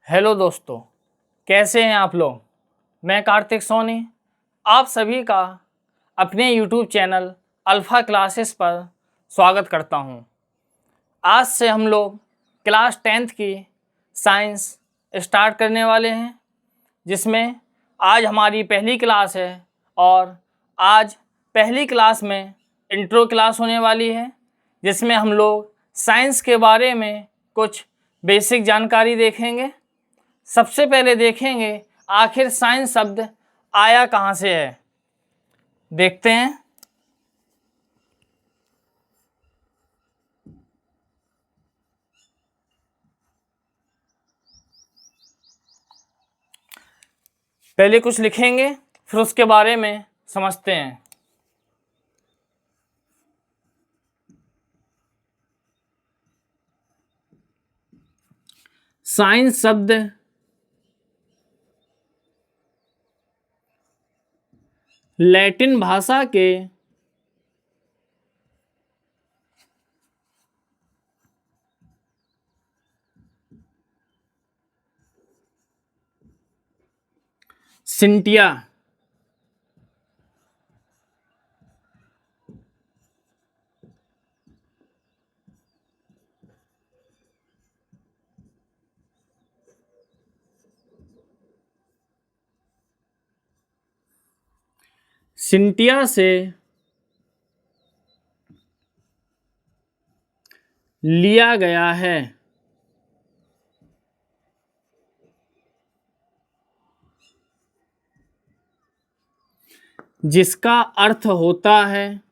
Hello दोस्तों, कैसे हैं आप लोग। मैं कार्तिक सोनी आप सभी का अपने यूट्यूब चैनल अल्फ़ा क्लासेस पर स्वागत करता हूं। आज से हम लोग क्लास 10th की साइंस स्टार्ट करने वाले हैं, जिसमें आज हमारी पहली क्लास है और आज पहली क्लास में इंट्रो क्लास होने वाली है, जिसमें हम लोग साइंस के बारे में कुछ बेसिक जानकारी देखेंगे। सबसे पहले देखेंगे आखिर साइंस शब्द आया कहाँ से है। देखते हैं। पहले कुछ लिखेंगे, फिर उसके बारे में समझते हैं। साइंस शब्द लैटिन भाषा के सिंटिया सिंटिया से लिया गया है, जिसका अर्थ होता है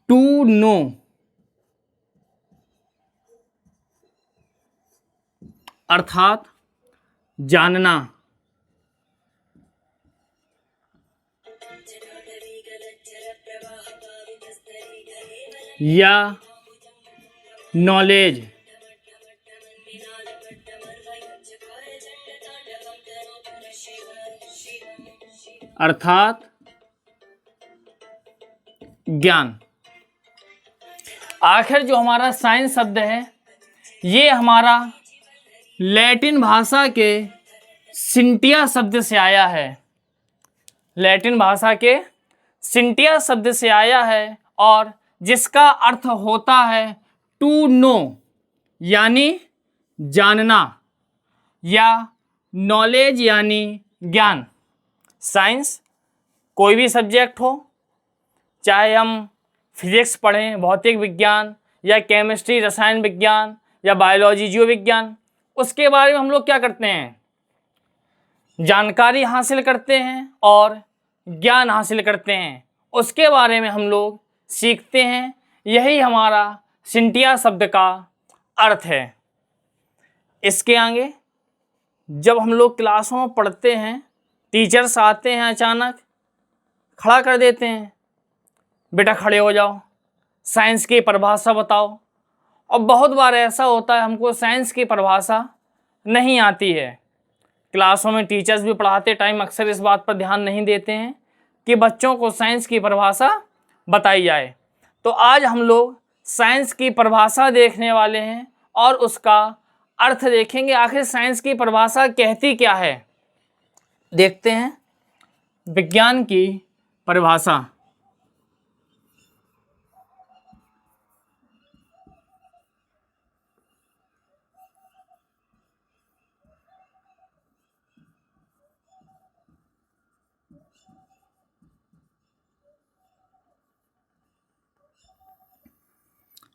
टू नो, अर्थात जानना। या नॉलेज, अर्थात ज्ञान। आखिर जो हमारा साइंस शब्द है ये हमारा लैटिन भाषा के सिंटिया शब्द से आया है। लैटिन भाषा के सिंटिया शब्द से आया है और जिसका अर्थ होता है टू नो, यानी जानना, या नॉलेज यानी ज्ञान। साइंस कोई भी सब्जेक्ट हो, चाहे हम फिजिक्स पढ़ें, भौतिक विज्ञान, या केमिस्ट्री रसायन विज्ञान, या बायोलॉजी जीव विज्ञान, उसके बारे में हम लोग क्या करते हैं, जानकारी हासिल करते हैं और ज्ञान हासिल करते हैं, उसके बारे में हम लोग सीखते हैं। यही हमारा सिंटिया शब्द का अर्थ है। इसके आगे जब हम लोग क्लासों में पढ़ते हैं, टीचर्स आते हैं, अचानक खड़ा कर देते हैं, बेटा खड़े हो जाओ, साइंस की परिभाषा बताओ। और बहुत बार ऐसा होता है हमको साइंस की परिभाषा नहीं आती है। क्लासों में टीचर्स भी पढ़ाते टाइम अक्सर इस बात पर ध्यान नहीं देते हैं कि बच्चों को साइंस की परिभाषा बताई जाए। तो आज हम लोग साइंस की परिभाषा देखने वाले हैं और उसका अर्थ देखेंगे। आखिर साइंस की परिभाषा कहती क्या है, देखते हैं। विज्ञान की परिभाषा।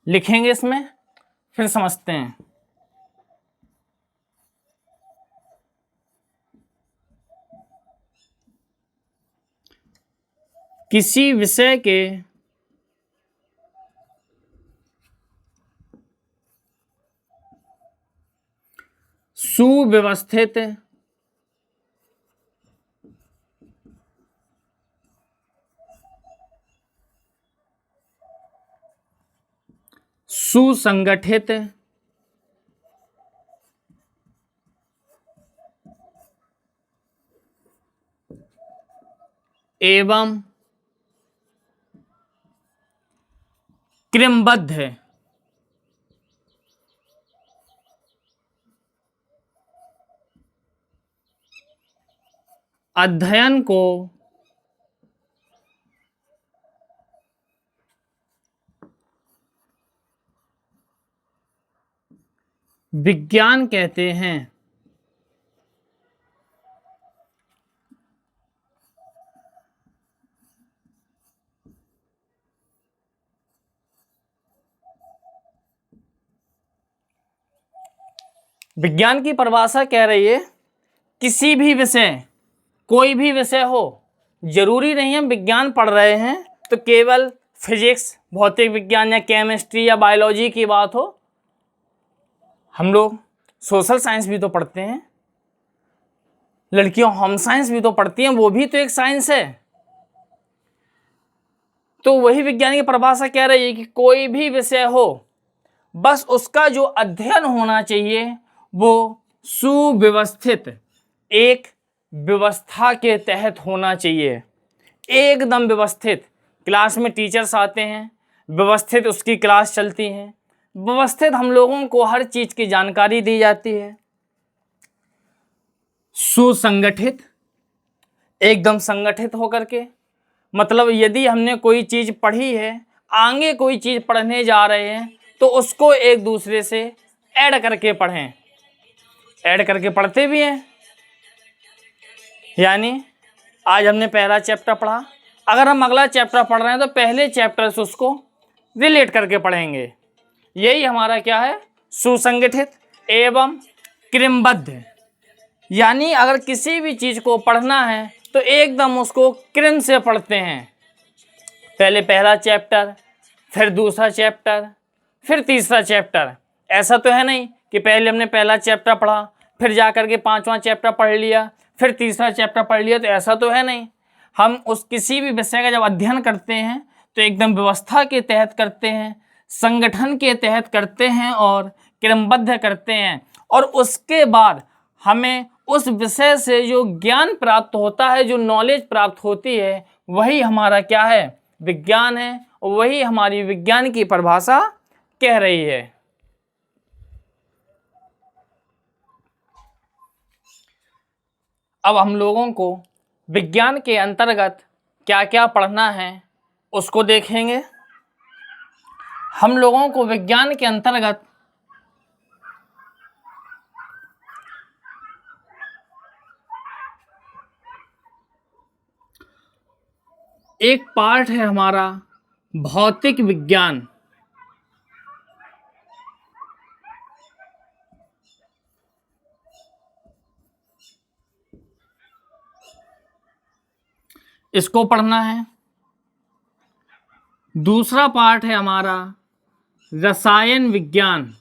लिखेंगे इसमें, फिर समझते हैं। किसी विषय के सुव्यवस्थित, सुसंगठित, एवं क्रमबद्ध अध्ययन को विज्ञान कहते हैं। विज्ञान की परिभाषा कह रही है किसी भी विषय, कोई भी विषय हो, जरूरी नहीं हम विज्ञान पढ़ रहे हैं तो केवल फिजिक्स, भौतिक विज्ञान या केमिस्ट्री या बायोलॉजी की बात हो। हम लोग सोशल साइंस भी तो पढ़ते हैं, लड़कियां होम साइंस भी तो पढ़ती हैं, वो भी तो एक साइंस है। तो वही विज्ञान की परिभाषा कह रही है कि कोई भी विषय हो, बस उसका जो अध्ययन होना चाहिए वो सुव्यवस्थित, एक व्यवस्था के तहत होना चाहिए, एकदम व्यवस्थित। क्लास में टीचर्स आते हैं, व्यवस्थित उसकी क्लास चलती है, व्यवस्थित हम लोगों को हर चीज की जानकारी दी जाती है। सुसंगठित, एकदम संगठित होकर के, मतलब यदि हमने कोई चीज पढ़ी है, आगे कोई चीज पढ़ने जा रहे हैं तो उसको एक दूसरे से ऐड करके पढ़ें। ऐड करके पढ़ते भी हैं, यानी आज हमने पहला चैप्टर पढ़ा, अगर हम अगला चैप्टर पढ़ रहे हैं तो पहले चैप्टर से उसको रिलेट करके पढ़ेंगे। यही हमारा क्या है, सुसंगठित एवं क्रमबद्ध। यानी अगर किसी भी चीज को पढ़ना है तो एकदम उसको क्रम से पढ़ते हैं। पहले पहला चैप्टर, फिर दूसरा चैप्टर, फिर तीसरा चैप्टर। ऐसा तो है नहीं कि पहले हमने पहला चैप्टर पढ़ा, फिर जा करके पांचवा चैप्टर पढ़ लिया, फिर तीसरा चैप्टर पढ़ लिया, तो ऐसा तो है नहीं। हम उस किसी भी विषय का जब अध्ययन करते हैं तो एकदम व्यवस्था के तहत करते हैं, संगठन के तहत करते हैं और क्रमबद्ध करते हैं। और उसके बाद हमें उस विषय से जो ज्ञान प्राप्त होता है, जो नॉलेज प्राप्त होती है, वही हमारा क्या है, विज्ञान है। और वही हमारी विज्ञान की परिभाषा कह रही है। अब हम लोगों को विज्ञान के अंतर्गत क्या क्या पढ़ना है उसको देखेंगे। हम लोगों को विज्ञान के अंतर्गत एक पार्ट है हमारा भौतिक विज्ञान। इसको पढ़ना है। दूसरा पार्ट है हमारा रसायन विज्ञान।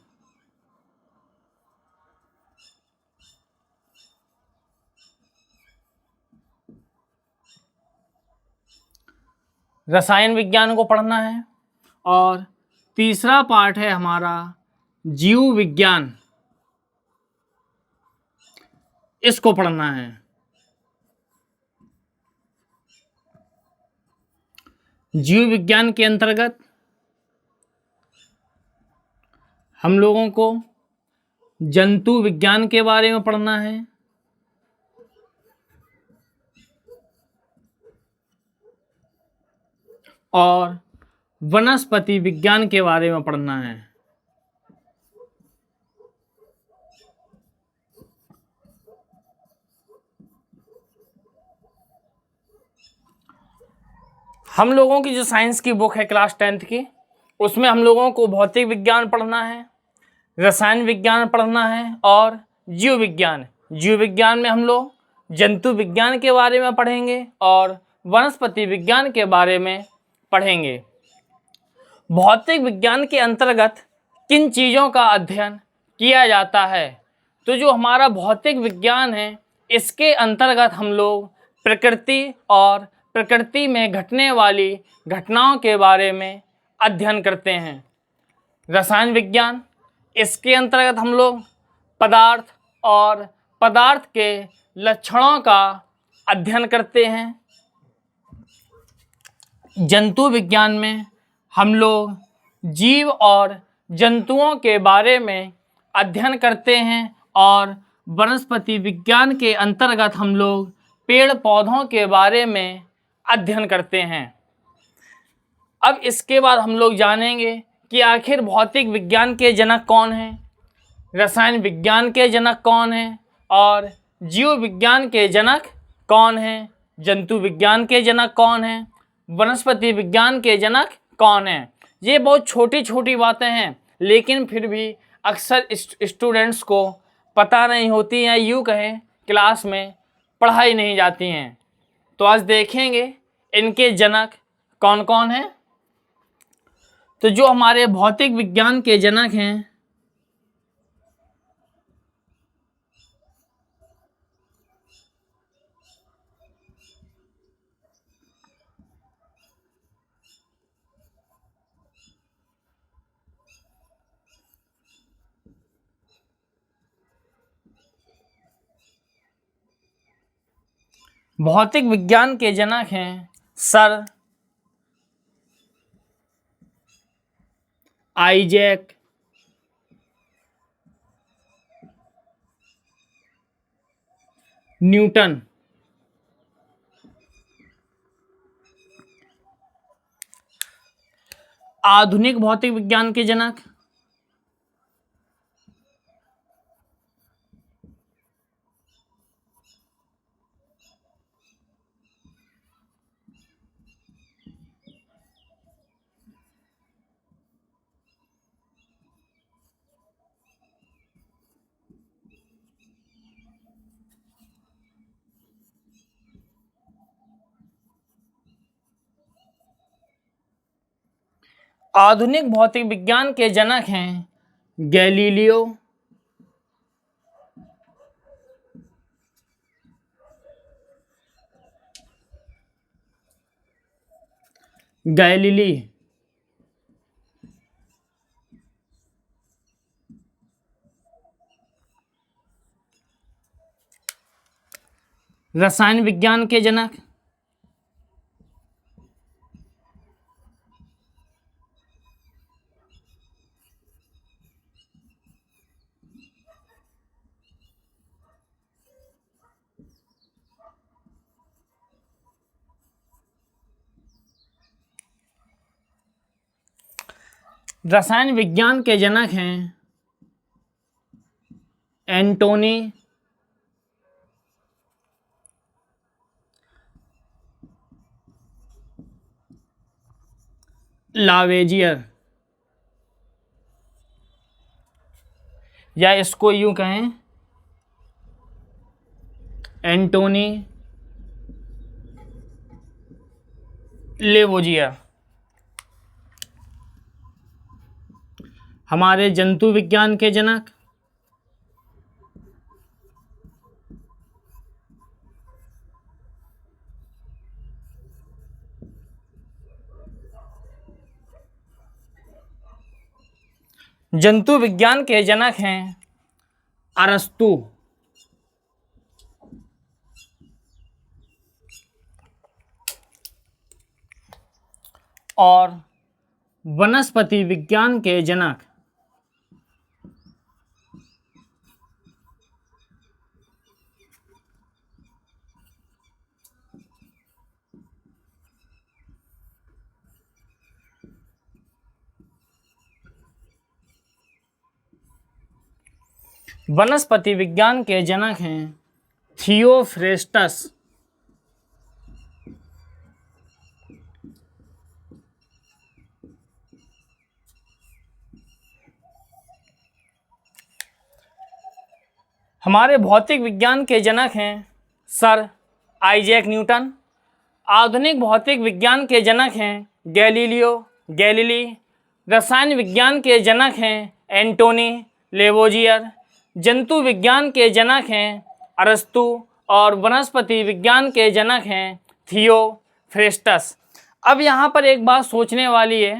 रसायन विज्ञान को पढ़ना है। और तीसरा पार्ट है हमारा जीव विज्ञान, इसको पढ़ना है। जीव विज्ञान के अंतर्गत हम लोगों को जंतु विज्ञान के बारे में पढ़ना है और वनस्पति विज्ञान के बारे में पढ़ना है। हम लोगों की जो साइंस की बुक है क्लास 10th की, उसमें हम लोगों को भौतिक विज्ञान पढ़ना है, रसायन विज्ञान पढ़ना है और जीव विज्ञान। जीव विज्ञान में हम लोग जंतु विज्ञान के बारे में पढ़ेंगे और वनस्पति विज्ञान के बारे में पढ़ेंगे। भौतिक विज्ञान के अंतर्गत किन चीज़ों का अध्ययन किया जाता है, तो जो हमारा भौतिक विज्ञान है इसके अंतर्गत हम लोग प्रकृति और प्रकृति में घटने वाली घटनाओं के बारे में अध्ययन करते हैं। रसायन विज्ञान, इसके अंतर्गत हम लोग पदार्थ और पदार्थ के लक्षणों का अध्ययन करते हैं। जंतु विज्ञान में हम लोग जीव और जंतुओं के बारे में अध्ययन करते हैं और वनस्पति विज्ञान के अंतर्गत हम लोग पेड़ पौधों के बारे में अध्ययन करते हैं। अब इसके बाद हम लोग जानेंगे कि आखिर भौतिक विज्ञान के जनक कौन हैं, रसायन विज्ञान के जनक कौन हैं और जीव विज्ञान के जनक कौन हैं, जंतु विज्ञान के जनक कौन हैं, वनस्पति विज्ञान के जनक कौन हैं। ये बहुत छोटी छोटी बातें हैं, लेकिन फिर भी अक्सर स्टूडेंट्स को पता नहीं होती हैं, यूँ कहें क्लास में पढ़ाई नहीं जाती हैं। तो आज देखेंगे इनके जनक कौन कौन हैं। तो जो हमारे भौतिक विज्ञान के जनक हैं, भौतिक विज्ञान के जनक हैं सर आइजैक न्यूटन। आधुनिक भौतिक विज्ञान के जनक आधुनिक भौतिक विज्ञान के जनक हैं गैलीलियो, गैलीली, रसायन विज्ञान के जनक रसायन विज्ञान के जनक हैं एंटोनी लावेजियर, या इसको यूं कहें एंटोनी लेवोजियर। हमारे जंतु विज्ञान के जनक जंतु विज्ञान के जनक हैं अरस्तु, और वनस्पति विज्ञान के जनक वनस्पति विज्ञान के जनक हैं थियोफ्रेस्टस, हमारे भौतिक विज्ञान के जनक हैं सर आइजैक न्यूटन। आधुनिक भौतिक विज्ञान के जनक हैं गैलीलियो गैलीली। रसायन विज्ञान के जनक हैं एंटोनी लेवोजियर। जंतु विज्ञान के जनक हैं अरस्तु और वनस्पति विज्ञान के जनक हैं थियोफ्रेस्टस। अब यहाँ पर एक बात सोचने वाली है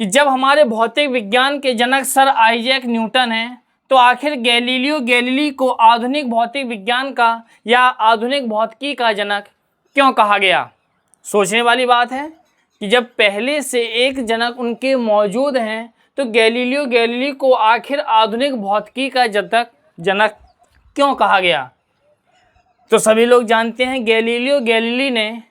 कि जब हमारे भौतिक विज्ञान के जनक सर आइजैक न्यूटन हैं, तो आखिर गैलीलियो गैलीली को आधुनिक भौतिक विज्ञान का या आधुनिक भौतिकी का जनक क्यों कहा गया? सोचने वाली बात है। कि जब पहले से एक जनक उनके मौजूद हैं तो गैलीलियो गैलीली को आखिर आधुनिक भौतिकी का जनक क्यों कहा गया? तो सभी लोग जानते हैं गैलीलियो गैलीली ने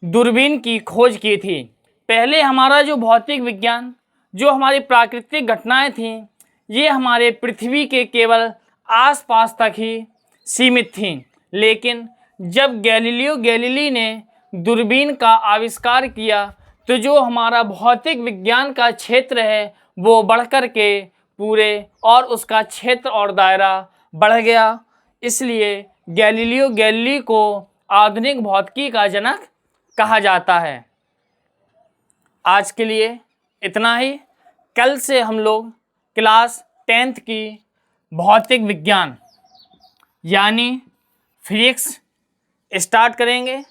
दूरबीन की खोज की थी। पहले हमारा जो भौतिक विज्ञान, जो हमारी प्राकृतिक घटनाएं थीं, ये हमारे पृथ्वी के केवल आसपास तक ही सीमित थीं। लेकिन जब गैलीलियो गैलीली ने दूरबीन का आविष्कार किया तो जो हमारा भौतिक विज्ञान का क्षेत्र है वो बढ़कर के पूरे और उसका क्षेत्र और दायरा बढ़ गया। इसलिए गैलीलियो गैलीली को आधुनिक भौतिकी का जनक कहा जाता है। आज के लिए इतना ही। कल से हम लोग क्लास 10th की भौतिक विज्ञान यानी फिजिक्स स्टार्ट करेंगे।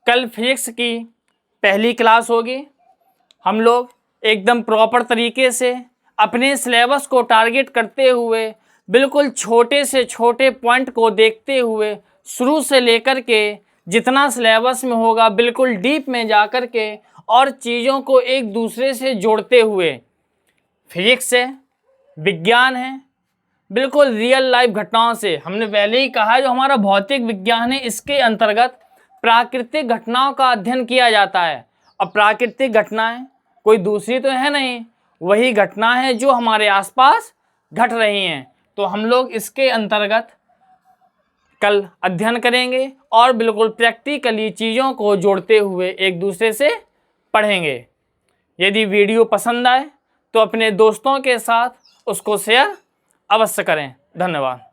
कल फिजिक्स की पहली क्लास होगी। हम लोग एकदम प्रॉपर तरीके से अपने सिलेबस को टारगेट करते हुए, बिल्कुल छोटे से छोटे पॉइंट को देखते हुए, शुरू से लेकर के जितना सिलेबस में होगा बिल्कुल डीप में जा कर के और चीज़ों को एक दूसरे से जोड़ते हुए, फिजिक्स है, विज्ञान है, बिल्कुल रियल लाइफ घटनाओं से, हमने पहले ही कहा जो हमारा भौतिक विज्ञान है इसके अंतर्गत प्राकृतिक घटनाओं का अध्ययन किया जाता है। और प्राकृतिक घटनाएं कोई दूसरी तो है नहीं, वही घटना है जो हमारे आसपास घट रही हैं। तो हम लोग इसके अंतर्गत कल अध्ययन करेंगे और बिल्कुल प्रैक्टिकली चीज़ों को जोड़ते हुए एक दूसरे से पढ़ेंगे। यदि वीडियो पसंद आए तो अपने दोस्तों के साथ उसको शेयर अवश्य करें। धन्यवाद।